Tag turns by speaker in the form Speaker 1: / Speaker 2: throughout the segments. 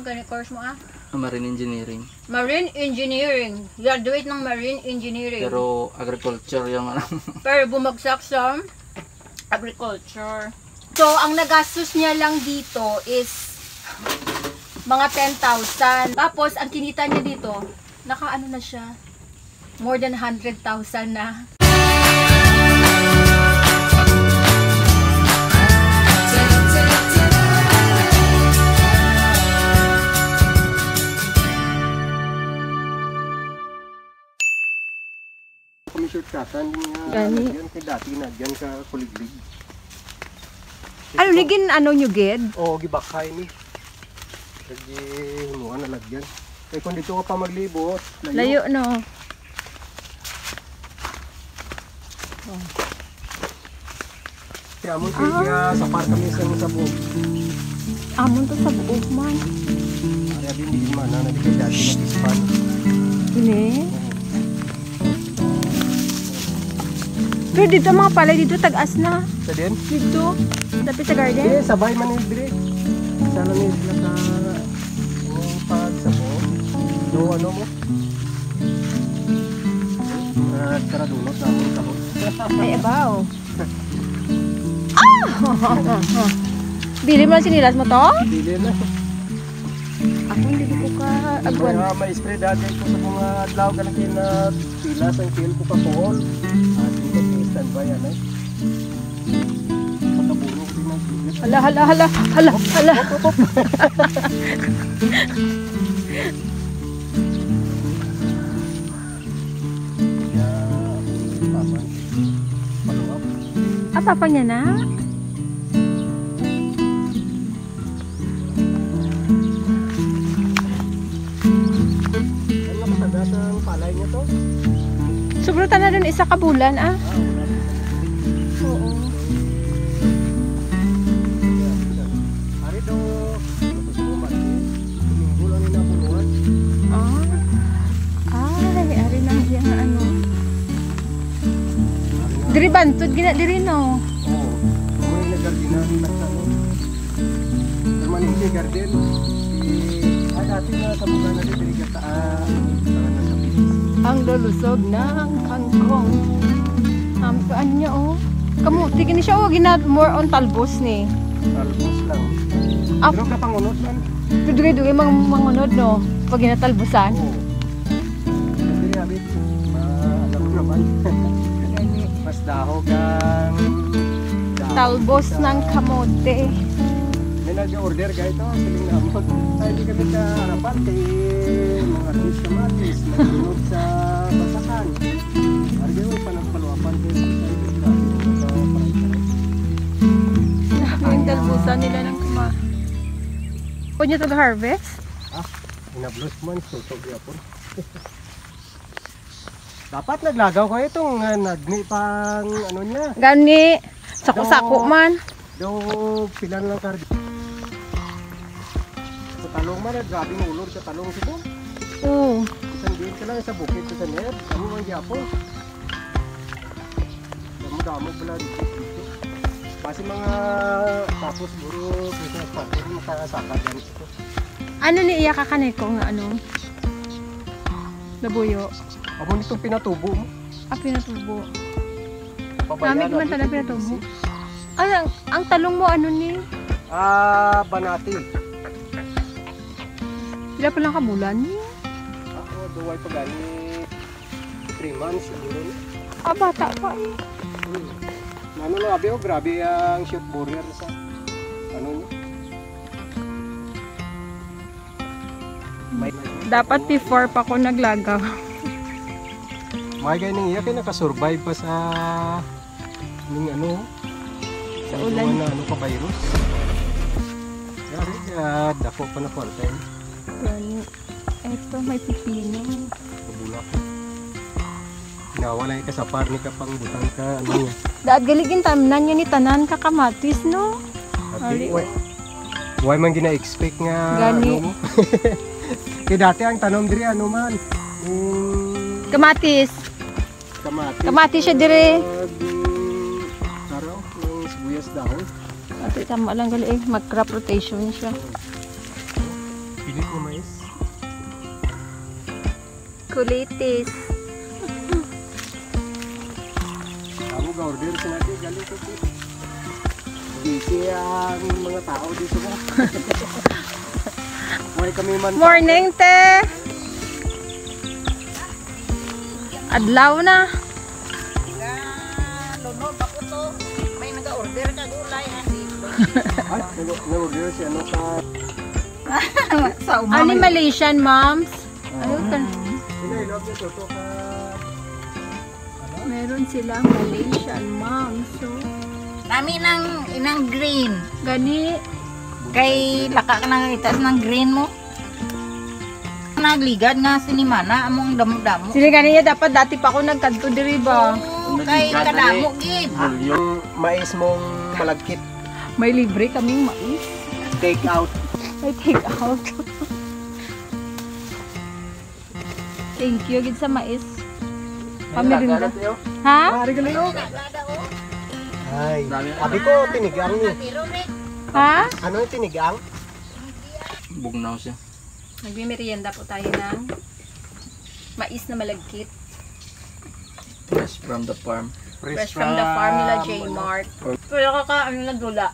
Speaker 1: gani course mo
Speaker 2: Marine engineering.
Speaker 1: Marine engineering. Graduate ng marine engineering.
Speaker 2: Pero agriculture yung ano.
Speaker 1: Pero bumagsak sa agriculture. So, ang nagastos niya lang dito is mga 10,000. Tapos, ang kinita niya dito, naka-ano na siya, more than 100,000 na.
Speaker 3: Kami shortcutan
Speaker 4: Gani.
Speaker 3: yan kay dati na diyan ka kuliglig.
Speaker 4: Ano ligin ano nyo gid?
Speaker 3: Oo, gibakay ni. Lagi mo na lagyan. Kaya kung dito ka pa maglibot,
Speaker 4: Layo no.
Speaker 3: Kaya mo tiga sa park kami sa buog.
Speaker 4: Amon to sa buog man.
Speaker 3: Kaya din man na nagkay dati na ispan.
Speaker 4: Ini. Pero dito mga palay dito tag-as na.
Speaker 3: Sa din?
Speaker 4: Dito. Dapat sa garden.
Speaker 3: Eh, sabay man ni dire. Sana ni naka pag sa buog. Do ano mo? Tara dunot na mo kahon.
Speaker 4: Ay abaw. Bili mo ang sinilas mo to?
Speaker 3: Dili na.
Speaker 4: Ako hindi ko ka agwan.
Speaker 3: Kaya may spray dati ko sa mga adlaw ka lang na pila sa kill ko pa pool. At dito ko standby yan eh. Pagkabuno ko din ang bilis.
Speaker 4: Hala.
Speaker 3: Kaya papan. Follow up.
Speaker 4: Papa niya na?
Speaker 3: Ano matagas ang palay niya to?
Speaker 4: Sobrutan na dun isa ka bulan
Speaker 3: Wala.
Speaker 4: Oo.
Speaker 3: Hari do. Tapos mo mati. Minggu lang ni napunuan.
Speaker 4: Ay, ari na yung ano.
Speaker 3: Hari na.
Speaker 4: Diri bantod gina diri no.
Speaker 3: Oo. Kung may nagardinahan lang sa ano. Naman hindi garden. Dati na sa mga na dito gataan. Na sa bilis.
Speaker 4: Ang lulusog ng kangkong. Paan niya Kamuti gini siya gina more on talbos ni.
Speaker 3: Talbos lang.
Speaker 4: Ah.
Speaker 3: Pero kapangunod man.
Speaker 4: Dugi-dugi mangunod no. Pag ginatalbosan.
Speaker 3: Oo. Hindi abit. Alam mo naman. Mas dahog ang
Speaker 4: Talbos ng kamote.
Speaker 3: May nag-order guys ito. Siling amot. Ay, hindi kami sa harapan. Mga artist kamatis. Nagsunod sa basakan. Arga yung panampaluapan.
Speaker 4: Yung talbosan nila ng kuma. Pwede nyo ito harvest?
Speaker 3: Inablos man. Tutog yapon. Dapat naglagaw ko itong nagni pang ano niya.
Speaker 4: Gani. Sako-sako man.
Speaker 3: Do pilan lang kar. Sa talong man, grabe ng ulor sa talong siguro.
Speaker 4: Oo.
Speaker 3: Isang din ka lang sa bukid sa net. Ano man yapon. Damo-damo pala dito. Kasi mga tapos buro, business partner yung makakasaka dyan ito.
Speaker 4: Ano ni iya kakanay ko nga ano? Labuyo.
Speaker 3: Abo nitong pinatubo mo.
Speaker 4: Pinatubo.
Speaker 3: Pabayaan
Speaker 4: Kami man
Speaker 3: natin
Speaker 4: talaga
Speaker 3: ito.
Speaker 4: pinatubo. Ay, ang talong mo ano ni?
Speaker 3: Banati.
Speaker 4: Sila pa lang kabulan niya.
Speaker 3: Ako, duway pa gani 3 months.
Speaker 4: Bata pa eh.
Speaker 3: Ano lang, abi oh, grabe ang shoot borer sa ano niya.
Speaker 4: Dapat before pa ko naglagaw.
Speaker 3: May ganyan iya kaya nakasurvive pa sa ng ano
Speaker 4: Sa ulan.
Speaker 3: na ano pa virus. Kaya dako pa na quarantine.
Speaker 4: Gani. Eto, may pipino.
Speaker 3: Pabulak. Nawala yung kasapar ni kapang butang ka ano niya.
Speaker 4: Daat galigin tamnan niya ni tanan kakamatis no.
Speaker 3: Ati,
Speaker 4: Ali.
Speaker 3: why man gina-expect nga
Speaker 4: Gani.
Speaker 3: ano mo? Kaya dati ang tanom diri ano man.
Speaker 4: Kamatis.
Speaker 3: Kamatis.
Speaker 4: Kamatis siya dire.
Speaker 3: Taro, yung sibuyas dahon.
Speaker 4: Ate tama lang gali mag-crop rotation siya.
Speaker 3: Lilit na mais.
Speaker 4: Kulitis.
Speaker 3: Kamu ga-order ka natin, galing ko. Busy ang mga tao dito mo. Why kami man.
Speaker 4: Morning, te. Adlaw na.
Speaker 1: May nag-order ka gulay.
Speaker 3: Ay, nag-order siya ano ka.
Speaker 4: Ano Malaysian, moms? Ano ka?
Speaker 3: Sinay, love niyo to ka.
Speaker 4: Meron silang Malaysian, moms. So,
Speaker 1: Nami inang green.
Speaker 4: gani.
Speaker 1: Kay laka ka nang itas ng green mo. Nagligad nga sinimana among damo-damo.
Speaker 4: Sili kanina dapat dati pa ako nagkanto diri ba?
Speaker 1: Kay kadamo gid.
Speaker 3: Yung mais mong malagkit.
Speaker 4: May libre kaming mais.
Speaker 3: Take out.
Speaker 4: May take out. Thank you gid sa mais. Pamirinda. Ha?
Speaker 3: Mari galing. Ay, sabi ko tinigang ni.
Speaker 4: Ha?
Speaker 3: Ano yung tinigang?
Speaker 2: Bugnaw siya.
Speaker 4: Nagmimerienda po tayo ng mais na malagkit.
Speaker 2: Fresh from the farm.
Speaker 4: Fresh from the farm nila J-Mart. Pero ano na dula.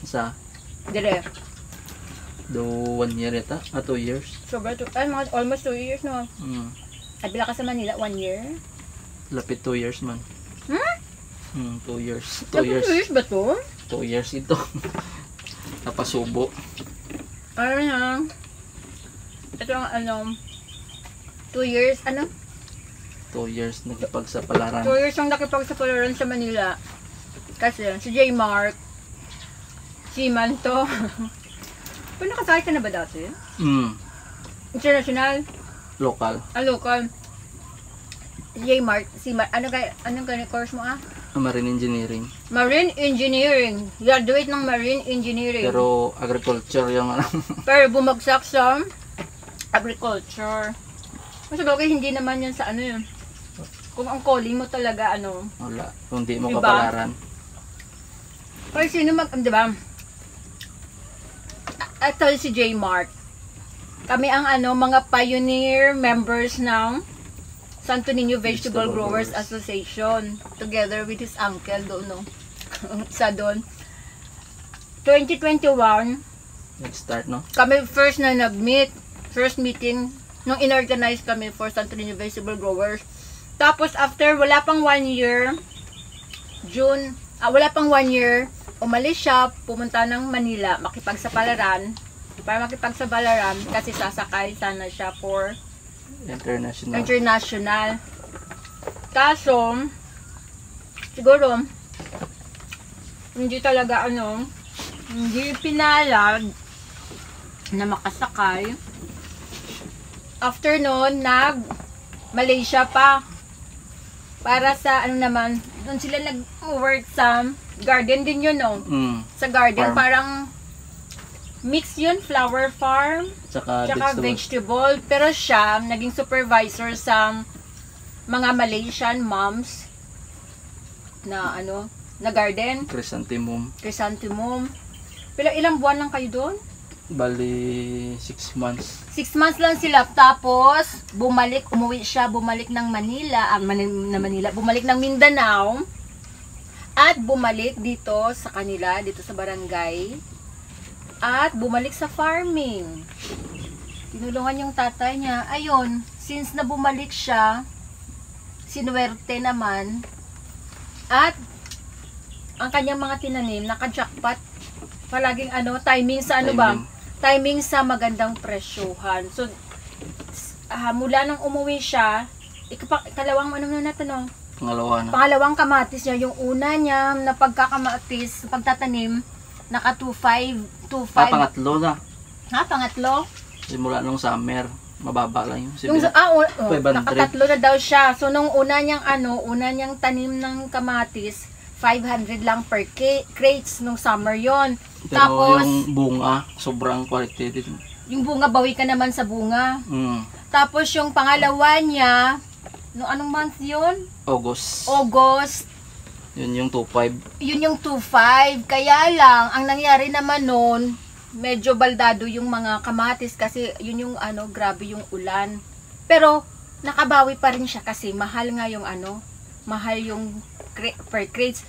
Speaker 2: Sa
Speaker 4: Dire.
Speaker 2: do 1 year ita? 2 years?
Speaker 4: Sobra to. Ay, mga almost 2 years no. At bila ka sa Manila, 1 year.
Speaker 2: Lapit 2 years man. 2 years. 2
Speaker 4: 2
Speaker 2: years.
Speaker 4: years ba to?
Speaker 2: 2 years ito. Napasubo.
Speaker 4: Ano na? Ito ang ano, 2 years, ano?
Speaker 2: 2 years nagipagsapalaran.
Speaker 4: 2 years ang nakipagsapalaran sa Manila. Kasi si J-Mark, si Manto. Pero nakasakay ka na ba dati? International?
Speaker 2: Local.
Speaker 4: Local. J-Mark, si anong course mo
Speaker 2: Marine engineering.
Speaker 4: Marine Engineering. Graduate ng Marine Engineering.
Speaker 2: Pero agriculture yung
Speaker 4: Pero bumagsak sa agriculture. Mas bagay hindi naman yun sa ano yun. Kung ang calling mo talaga ano.
Speaker 2: wala. Kung di mo
Speaker 4: Diba?
Speaker 2: kapalaran.
Speaker 4: Pero sino di ba? Ito si J-Mark. Kami ang ano, mga pioneer members ng Santo Niño Vegetable
Speaker 2: Vegetable
Speaker 4: Growers
Speaker 2: Growers.
Speaker 4: Association together with his uncle doon, no? Sa doon. 2021,
Speaker 2: Nag-start, no?
Speaker 4: kami first na nag-meet. First meeting nung inorganize kami for Santo Niño Vegetable Growers. Tapos after wala pang 1 year, wala pang 1 year, umalis siya, pumunta ng Manila, makipagsapalaran. Para makipagsapalaran kasi sasakay sana siya for international. Kaso, siguro, hindi talaga hindi pinalad na makasakay. After noon, Malaysia pa. Para sa doon sila nag-work sa garden din yun, no? Sa garden,
Speaker 2: Farm.
Speaker 4: parang mix yun, flower farm,
Speaker 2: Tsaka
Speaker 4: tsaka vegetable. Pero siya, naging supervisor sa mga Malaysian moms na na garden,
Speaker 2: Chrysanthemum.
Speaker 4: chrysanthemum. Pero ilang buwan lang kayo doon?
Speaker 2: Bali 6 months.
Speaker 4: 6 months lang sila. Tapos, umuwi siya, bumalik ng bumalik ng Mindanao. At bumalik dito sa kanila, dito sa barangay. At bumalik sa farming. Tinulungan yung tatay niya. Ayun, since na bumalik siya, sinuwerte naman. At ang kanyang mga tinanim, naka-jackpot. Palaging timing sa timing sa magandang presyuhan. So, mula nang umuwi siya, ikalawang pangalawang kamatis niya, yung una niya na pagkakamatis, pagtatanim, naka 2.5.
Speaker 2: Pangatlo na.
Speaker 4: Pangatlo?
Speaker 2: Simula nung summer, mababa lang yung
Speaker 4: Yung,
Speaker 2: 500.
Speaker 4: nakatatlo na daw siya. So, nung una niyang tanim ng kamatis, 500 lang per crates nung summer yon.
Speaker 2: Pero
Speaker 4: Tapos,
Speaker 2: yung bunga, sobrang quality.
Speaker 4: yung bunga, bawi ka naman sa bunga.
Speaker 2: Mm.
Speaker 4: Tapos yung pangalawa niya, no anong month yun? August.
Speaker 2: Yun yung 2.5.
Speaker 4: Yun yung 2.5. Kaya lang, ang nangyari naman noon,
Speaker 1: medyo baldado yung mga kamatis kasi yun yung grabe yung ulan. Pero nakabawi pa rin siya kasi mahal nga yung mahal yung per crates.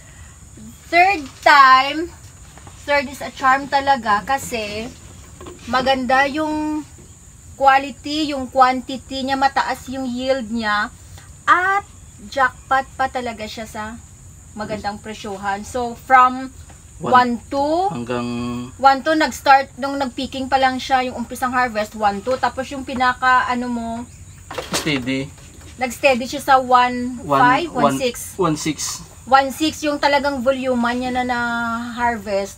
Speaker 1: Third is a charm talaga kasi maganda yung quality, yung quantity niya, mataas yung yield niya, at jackpot pa talaga siya sa magandang presyohan. So from 1-2
Speaker 2: hanggang
Speaker 1: 1-2 nag-start nung nag-peaking pa lang siya, yung umpisang harvest 1-2, tapos yung pinaka
Speaker 2: steady.
Speaker 1: Nag-steady siya sa 1-5, 1-6. 1-6 yung talagang volume niya na harvest,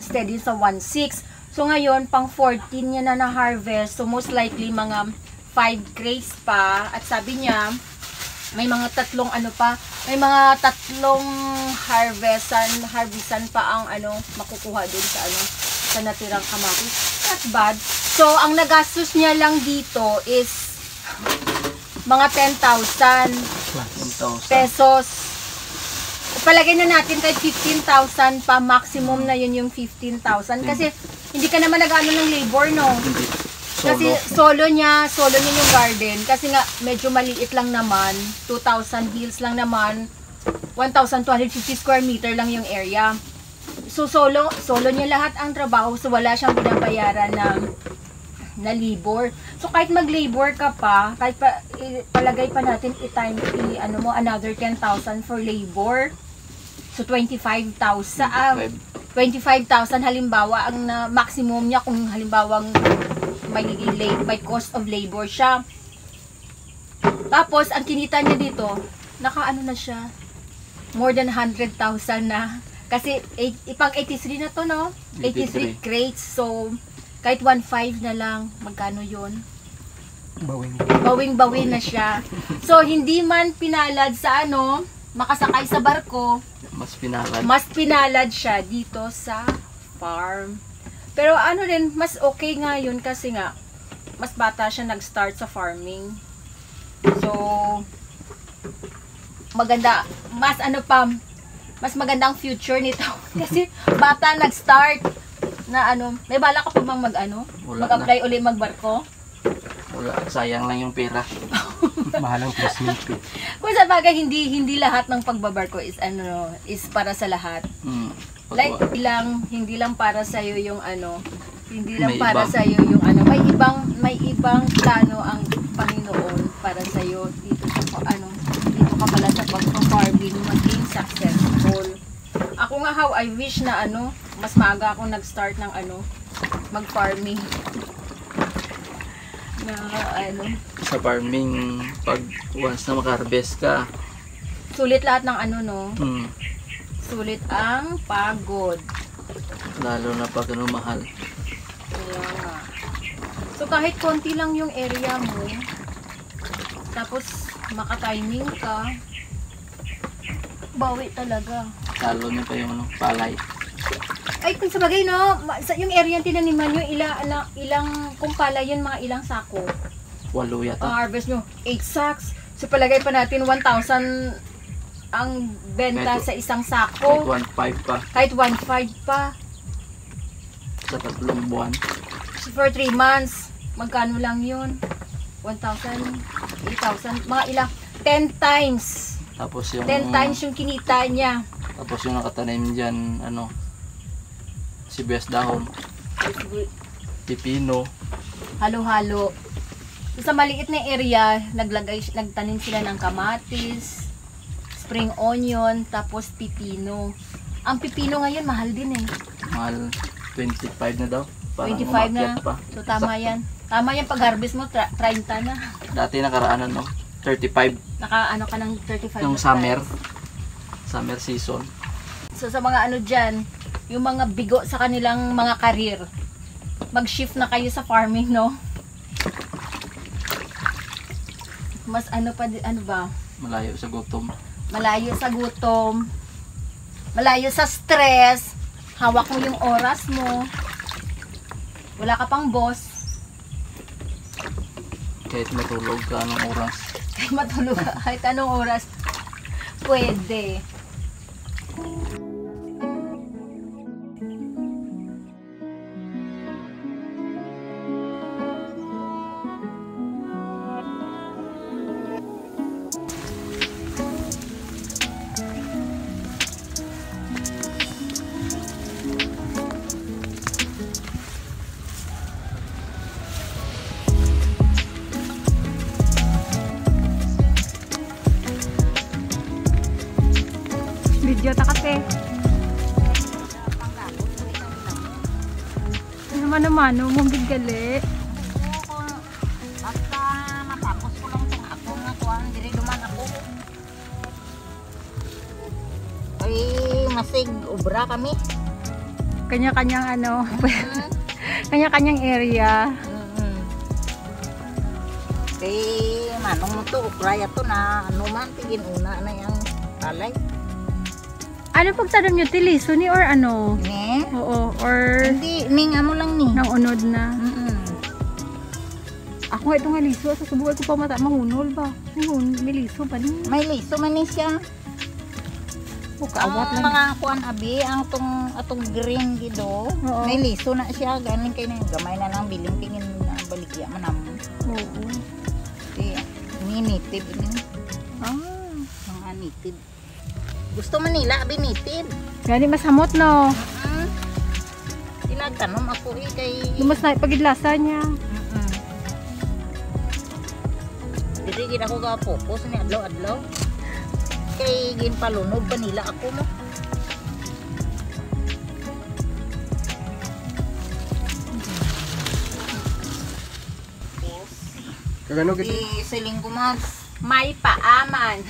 Speaker 1: steady sa 1-6. So ngayon pang 14 niya na harvest, so most likely mga 5 crates pa, at sabi niya may mga tatlong may mga tatlong harvestan pa ang makukuha dun sa natirang kamatis. Not bad. So ang nagastos niya lang dito is mga 10,000 pesos. Palagay na natin kahit 15,000 pa, maximum na yun yung 15,000 kasi hindi ka naman nag-ano ng labor, no? Kasi solo niya yung garden. Kasi nga, medyo maliit lang naman. 2,000 hills lang naman. 1,250 square meter lang yung area. So, solo niya lahat ang trabaho. So, wala siyang binabayaran na labor. So, kahit mag-labor ka pa, kahit palagay pa natin another 10,000 for labor. So, 25,000. 25,000 halimbawa ang maximum niya kung halimbawang may cost of labor siya. Tapos ang kinita niya dito, na siya, more than 100,000 na. Kasi ipang 83 na to, no? 83 crates. So kahit 1.5 na lang, magkano yun? Bawing-bawi na siya. So hindi man pinalad sa makasakay sa barko, mas pinalad siya dito sa farm. Pero rin, mas okay nga yun kasi nga, mas bata siya nag-start sa farming. So, maganda, mas magandang future nito. Kasi bata nag-start na may bala ka pa bang mag-apply uli magbarko?
Speaker 2: Wala, sayang lang yung pera.
Speaker 3: Mahalang placement fee.
Speaker 1: Kung sa bagay, hindi lahat ng pagbabarko is para sa lahat. Like hindi lang para sa iyo yung hindi lang para sa iyo yung may ibang plano ang Panginoon para sa iyo dito dito ka pala sa pag-farming maging successful. Ako nga I wish na mas maaga akong nag-start ng mag-farming.
Speaker 2: Sa farming, pag once na maka-harvest ka,
Speaker 1: sulit lahat ng sulit ang pagod.
Speaker 2: Lalo na pag mahal.
Speaker 1: Kaya nga. So kahit konti lang yung area mo, tapos maka-timing ka, bawi talaga.
Speaker 2: Lalo na pa yung palay.
Speaker 1: Ay, kung sabagay yung area yung tinaniman nyo, ilang kung palay yun, mga ilang sako?
Speaker 2: 8 yata.
Speaker 1: Ang harvest nyo, 8 sacks. So palagay pa natin 1,000 ang benta sa isang sako.
Speaker 2: Kahit 1.5 pa.
Speaker 1: Kahit 1.5 pa.
Speaker 2: Sa 3 buwan.
Speaker 1: So for 3 months, magkano lang yun? 1,000, 8,000, mga ilang, 10 times.
Speaker 2: Tapos yung
Speaker 1: 10 times yung kinita niya.
Speaker 2: Tapos yung nakatanim dyan, sibuyas dahon, pipino.
Speaker 1: Halo-halo. So, sa maliit na area, nagtanim sila ng kamatis, spring onion, tapos pipino. Ang pipino ngayon, mahal din eh.
Speaker 2: Mahal, 25 na daw.
Speaker 1: 25 na. Pa. So, tama yan. Tama yan, pag-harvest mo, 30 na.
Speaker 2: Dati nakaraanan, 35.
Speaker 1: Naka ka ng 35
Speaker 2: nung summer season.
Speaker 1: So, sa mga dyan, yung mga bigo sa kanilang mga career, mag-shift na kayo sa farming, no? Mas ba?
Speaker 2: Malayo sa gutom.
Speaker 1: Malayo sa gutom. Malayo sa stress. Hawak mo yung oras mo. Wala ka pang boss.
Speaker 2: Kahit matulog ka anong oras.
Speaker 1: Kahit matulog ka kahit anong oras. Pwede. video ta kasi. Naman, mong gali.
Speaker 4: Basta matapos ko lang kung ako nga kuhan, diri duman ako. Ay, masig ubra kami.
Speaker 1: Kanya-kanyang ano, kanya-kanyang area.
Speaker 4: Kay manong mo to, ukraya to na ano man, tigin una na yung talay.
Speaker 1: Ano pagtanong nyo, tiliso ni or ano?
Speaker 4: Ne?
Speaker 1: Oo, or
Speaker 4: Hindi, ning amo lang ni.
Speaker 1: nang unod na.
Speaker 4: Mm-mm.
Speaker 1: Ako nga itong liso, sa subukan ko pa mata, mahunol ba? May liso ba ni?
Speaker 4: May liso man ni siya.
Speaker 1: O,
Speaker 4: Ang
Speaker 1: kaawat lang.
Speaker 4: mga kuan abi, ang atong green gido,
Speaker 1: Oo.
Speaker 4: may liso na siya. Galing kay na gamay na lang biling tingin na baligya man namo.
Speaker 1: Oo.
Speaker 4: Di, ni native ini.
Speaker 1: Ah.
Speaker 4: Mga native. Gusto man nila abi native.
Speaker 1: Gani masamot no.
Speaker 4: Tinagtanom ako kay
Speaker 1: Lumas na pagidlasa niya.
Speaker 4: Dili gid ako ga focus ni adlaw-adlaw. Kay ginpalunog pa nila ako mo.
Speaker 3: Kagano gid?
Speaker 4: Di siling ko mas
Speaker 1: May paaman.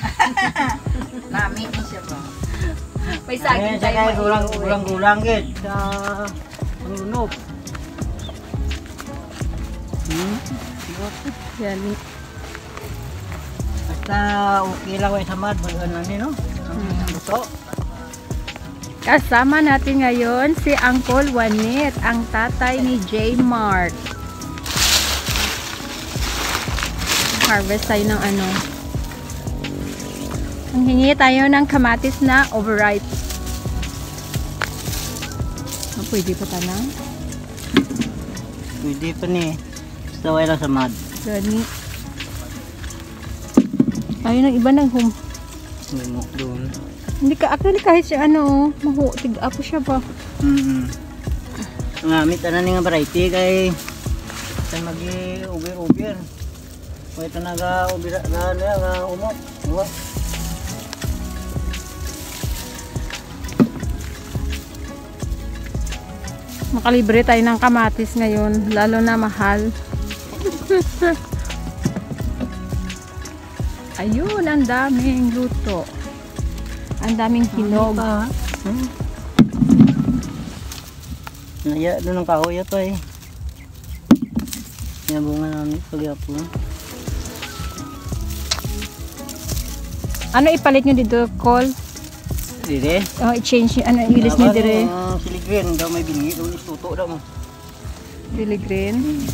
Speaker 4: namin ni siya ba.
Speaker 1: May saging
Speaker 5: Sa kay
Speaker 1: tayo.
Speaker 5: gulang gid sa pangunog.
Speaker 1: Yan.
Speaker 5: Basta okay lang way samad bagan ani no. Ang buto.
Speaker 1: Kasama natin ngayon si Uncle Juanit, ang tatay ni J. Mark. Harvest tayo ng ano. Ang hingi tayo ng kamatis na overripe. Oh, pwede pa tanang.
Speaker 5: Pwede pa ni. Basta way lang samad.
Speaker 1: Gani. Ayun ang iba ng home.
Speaker 5: Ngumok doon.
Speaker 1: Hindi ka, actually kahit siya ano, tig-apo siya ba?
Speaker 5: Ngamit ana ni nga variety kay tay magi uber. Way tanaga uber ga umok. Wa.
Speaker 1: Makalibre tayo ng kamatis ngayon, lalo na mahal. Ayun, ang daming luto. Ang daming hinog.
Speaker 5: Naya doon ang kahoy ito eh. Nabunga namin pagyapon.
Speaker 1: Ano ipalit nyo dito, Col?
Speaker 5: Dire.
Speaker 1: Oh, i-change nyo, ano, ilis nyo dire.
Speaker 5: Siligren daw may bingi doon isuto daw mo.
Speaker 1: Really green.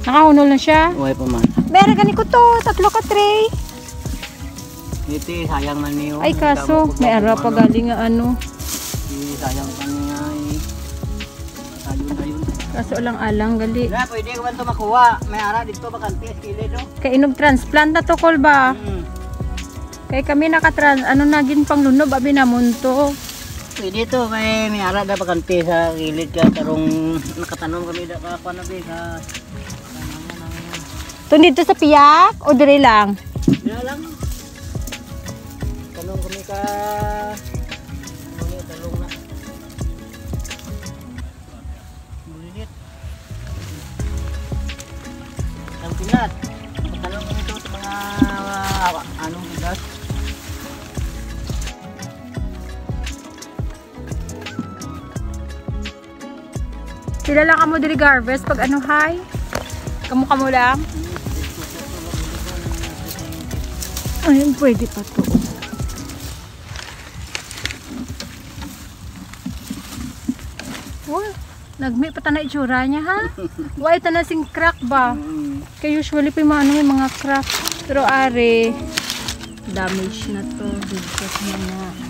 Speaker 1: Nakahunol na siya.
Speaker 5: Uy pa man.
Speaker 1: Meron gani ko to, 3 ka tray.
Speaker 5: Iti sayang man niyo.
Speaker 1: Ay kaso, may ara pa galing nga ano.
Speaker 5: Sayang pa niya eh. Ayun.
Speaker 1: Kaso alang-alang gali.
Speaker 5: Wala, pwede ko ba ito makuha? May ara dito bakante skilid no?
Speaker 1: Kay inog transplant na to, Col ba? Kay kami ano naging panglunob, abi namon to.
Speaker 5: Pwede to, may ara da bakante sa gilid ka tarong nakatanom kami da ka na be sa
Speaker 1: Ito dito sa piyak o dire lang?
Speaker 5: Bila lang. Tanong kami ka talong na. Bulit. Ang pinat. Tanong kami to sa mga anong bigas.
Speaker 1: Sila lang kamo diri harvest pag ano hay? Kamo lang? Ayun, pwede pa to. Oh, nagmi pa na itsura niya ha? Why ta na sing crack ba? Kaya usually pa yung mga, may mga crack. Pero are, damage na to. Dugtot na na.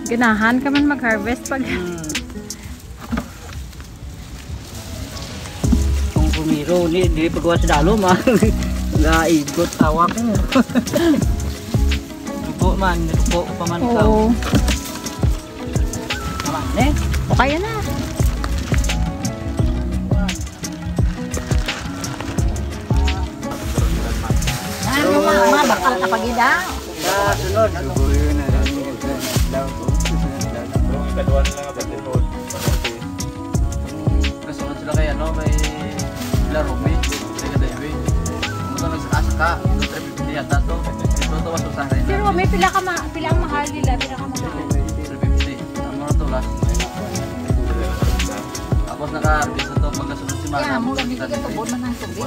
Speaker 1: Ganahan ka man mag-harvest pag
Speaker 5: Kung pumiro, di paggawa sa dalo ma. Gaigot awak mo. Rupo man, rupo pa man ikaw.
Speaker 1: oo.
Speaker 5: Naman eh.
Speaker 1: O kaya na.
Speaker 5: Mga bakal kapag ina. Sa sunod.
Speaker 2: Kasunod sila kay ano, may sila Romy, sila David. Pumunta nagsaka-saka, 350 yata to. Dito to masusahin.
Speaker 1: Pero may pila ang mahal nila, pila ka mahal.
Speaker 2: 350. Ang mga to last. Tapos naka-arbis na to pagkasunod si Mana.
Speaker 5: Kaya mo gamit ka to bon man tubig.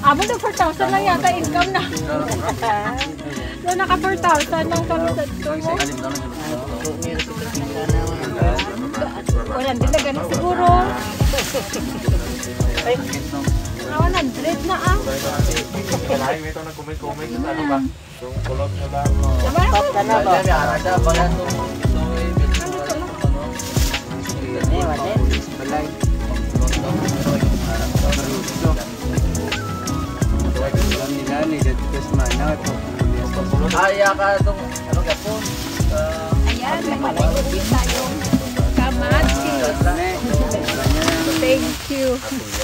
Speaker 1: Amo na 4,000 lang yata income na. So naka 4,000 lang kami sa tumo.
Speaker 2: Alim daw na
Speaker 1: Wala din na ganun siguro. 100 na ah.
Speaker 5: Top ka na ba? Eh, wala. Balay.
Speaker 2: Ay, ka itong ano kapon.
Speaker 1: Ayan, may maliit tayo. Kamatis. Thank you.